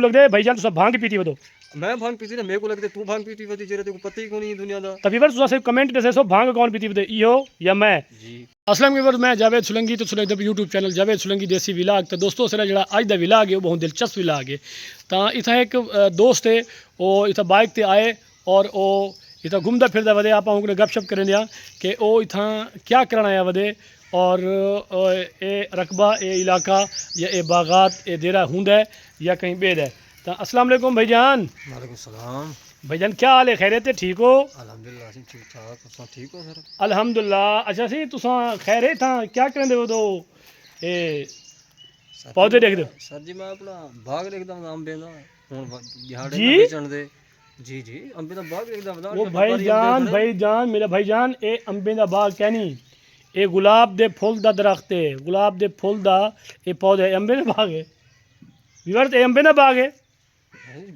लगदे भाईजान तुसा भांग पीती वदो मैं भांग पीती ना मेरे को लगता तू भांग पीती वदी जेरे तेको पता ही कोनी दुनिया दा तभी वर तुसा सिर्फ कमेंट दसे सो भांग कौन पीती वदे इहो या मैं जी। असलम वीवर मैं जावेद सुलंगी तो सुलंगी यूट्यूब चैनल जावेद सुलंगी देसी विलाग तो दोस्तों सर जो अज का विलाग है वो बहुत दिलचस्प विलाग है तो इतना एक दोस्त है वो इतना बाइक ते आए और वो इतना घूमता फिरता वधे आप गपशप करें कि वो इतना क्या करना आया वधे और ये रकबा ये इलाका या ये बागात ये देरा हुंद है या कहीं बेद है। तो अस्सलाम वालेकुम भाईजान। वालेकुम सलाम भाईजान क्या हाल है, खैरियत है, ठीक हो? अल्हम्दुलिल्लाह जी ठीक ठाक तुम ठीक हो सर? अल्हम्दुलिल्लाह। अच्छा सी तुसा खैर है था क्या करें दे तो ये पौधे देख दो सर जी मैं अपना बाग देखदा हूं अंबे दा हुन दिहाड़े जी? ना बेचण दे जी जी अंबे दा बाग देखदा हूं वो भाईजान मेरा भाईजान ये अंबे दा बाग कहनी ये गुलाब दे फुल दा दरख्त है, गुलाब दे फुल दा ये पौधे अंबे दा बाग है विवर ये अंबे दा बाग है।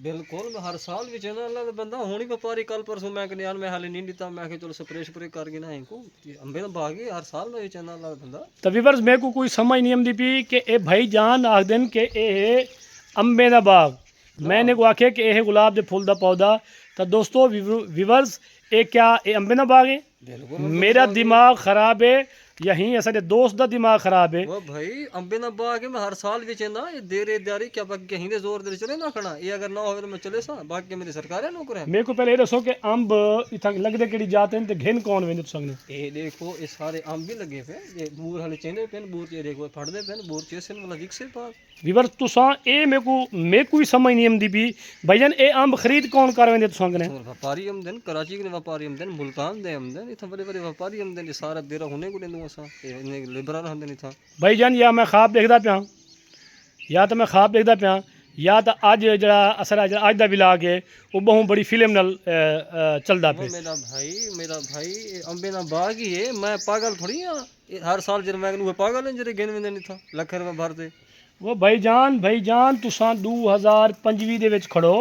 बिल्कुल मैं हर साल भी चना अल्लाह दा बंदा हुन ही व्यापारी कल परसों मैं कन्यान में हाले नहीं दिता मैं चलो स्प्रे स्प्रे कर गिना इनको अंबे दा बाग है हर साल मैं चना अल्लाह दा बंदा तो विवर मेरे को कोई समझ नहीं आती पी कि ये भाईजान आख दिन कि ये अंबे दा बाग मैंने को आखे कि यह गुलाब दे फुल दा पौधा। तो दोस्तों विवर्स ये क्या ये अंबे दा बाग है? मेरा दिमाग ख़राब है यहीं असारे दोस्त दा दिमाग ख़राब है। वो भाई अंबे दा बाग है मैं हर साल भी चेंदा ये देरे दारी क्या बाकी हिंदे जोर दे चले ना खड़ा ये अगर ना होवे तो मैं चले सा बाकी मेरी सरकार है नौकर है। मेरे को पहले ये दसो कि अंब इतना लगदे केड़ी जात हैं ते घिन कौन वेंदे तुसां ने? ये देखो ये सारे अंब भी लगे पे ये बूर हाले चेंदे पेन बूर ये देखो फड़दे पेन बूर चेसन वाला विकसे पास विवर तुसां ए मेरे को ही समझ नहीं आंदी पी भाईजान ए अंब खरीद कौन कर वेंदे तुसां कने? व्यापारी आमदन कराची के व्यापारी आमदन मुल्तान दे आमदन इथा बड़े बड़े व्यापारी आमदन ये सारा देरा होने को देंदू असा ये लिबरल आमदन इथा भाईजान या मैं ख्वाब देखदा पिया या तो मैं ख्वाब देखदा पिया या तो अज जरा असरा अज दा विलाग है वो बहुत बड़ी फिल्म नाल चलदा पे। मेरा भाई अंबे ना बाग ही है मैं पागल थोड़ी हां हर साल जर मैं वो पागल हैं जरे गिन वेंदे नहीं था लाख रुपए भरदे वो भाईजान तुसां 2025 दे विच खड़ो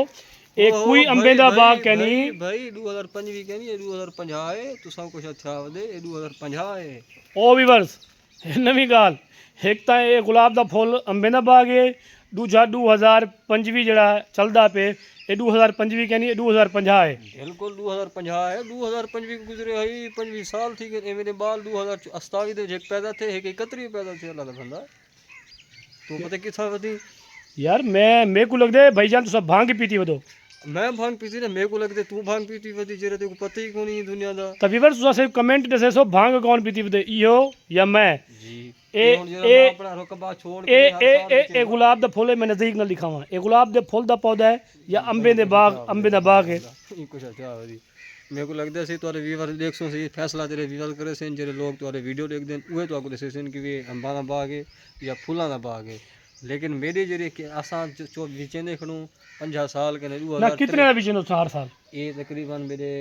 एक कोई अंबे दा बाग कहनी भाई 2025 कहनी 2050 है तुसां कुछ अच्छा वदे 2050 है। ओ विवर्स नवी गाल एक तो ये गुलाब दा फुल अंबे दा बाग है दूजा 2025 जड़ा चलदा पे ये 2025 कहनी 2050 है। बिल्कुल 2050 है 2025 गुजरे है 25 साल ठीक है मेरे बाल 2027 दे एक पैदा थे एक 31 पैदा थे अल्लाह दा बंदा तू पता किथा वदी यार मेरे को लगदे भाईजान तुसा भांग पीती वदो मैं भांग पीती ना मेरे को लगदे तू भांग पीती वदी जेरे तेको पता ही कोनी दुनिया दा तभी विवर्स तुसा सिर्फ कमेंट दसे सो भांग कौन पीती वदे इहो या मैं जी ए अपना रुकबा छोड़ के ए गुलाब दा फुल है मैं नजदीक ना लिखावा ए गुलाब दे फुल दा पौधा है या अंबे दे बाग है कुछ अच्छा वदी मेरे को लगता है तुहारे व्यूअर देखसो से फैसला तेरे व्यूअर करे से जेरे लोग तुहारे वीडियो देख देन उहे तो आको दसे कि वे अंबा दा बाग है या फुलां दा बाग है लेकिन मेरे जेरे के आसा जो विचेंदे खणू 50 साल के ना कितने ना विचेंदो हर साल ये तकरीबन मेरे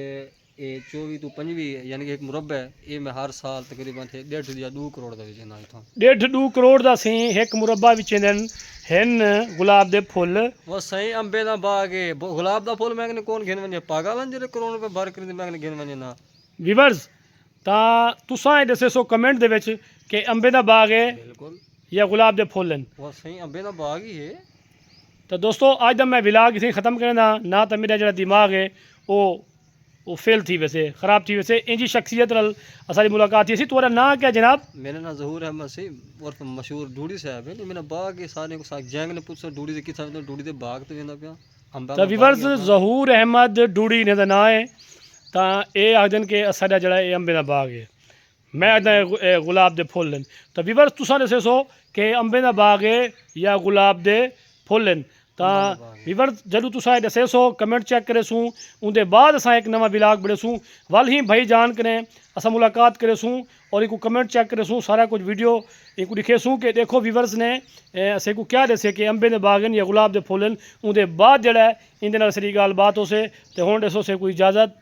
ये 24 तो 25 यानी कि एक मुरब्बा है ये मैं हर साल तकरीबन थे 1.5 या 2 करोड़ दा विचेंदा इथों 1.5 करोड़ दा सी एक मुरब्बा विचेंदन हेन गुलाब दे फुल वो सही अंबे दा बाग है गुलाब दा फुल मैं कौन गिन वने पागल हैं जेरे करोड़ रुपए भर कर मैं गिन वने ना विवर्स ता तुसां दसे सो कमेंट दे विच कि अंबे दा बाग है बिल्कुल या गुलाब दे फुल हैं वो सही अंबे दा बाग ही है। तो दोस्तों आज दा मैं विलाग इसे ख़त्म करना ना तो मेरा जो दिमाग है वो फेल थी वैसे ख़राब थी वैसे इंजी शख्सियत नाल असारी मुलाकात थी सी। तुम्हारा ना क्या जनाब? मेरा ना ज़हूर अहमद सी और मशहूर डूडी साहब है मेरा बाग है सारे को साथ जैंग ने पूछा डूडी से किथा तो डूडी दे बाग ते वेंदा पिया अंबा तो विवर्स ज़हूर अहमद डूडी ने दा ना है तो ये आखदन के असारा जड़ा ये अंबे दा बाग है मैं आखदा गुलाब दे फुल हैं। तो विवर्स तुसां दसे सो कि अंबे दा बाग है या गुलाब दे फुल हैं। तो विवर्स जदों तुसां दसे सो कमेंट चेक करे सूँ उनके बाद असां एक नवा विलाग बड़े सूँ वल ही भाई जान करें असां मुलाकात करे सूँ और एक कमेंट चेक करे सूँ सारा कुछ वीडियो एक दिखे सूँ कि देखो विवर्स ने असें को क्या दसे कि अंबे दे बाग या गुलाब दे फुल उनके बाद जड़ा इंदे नाल सारी गल बात हो से ते हुण दसो से कोई इजाज़त।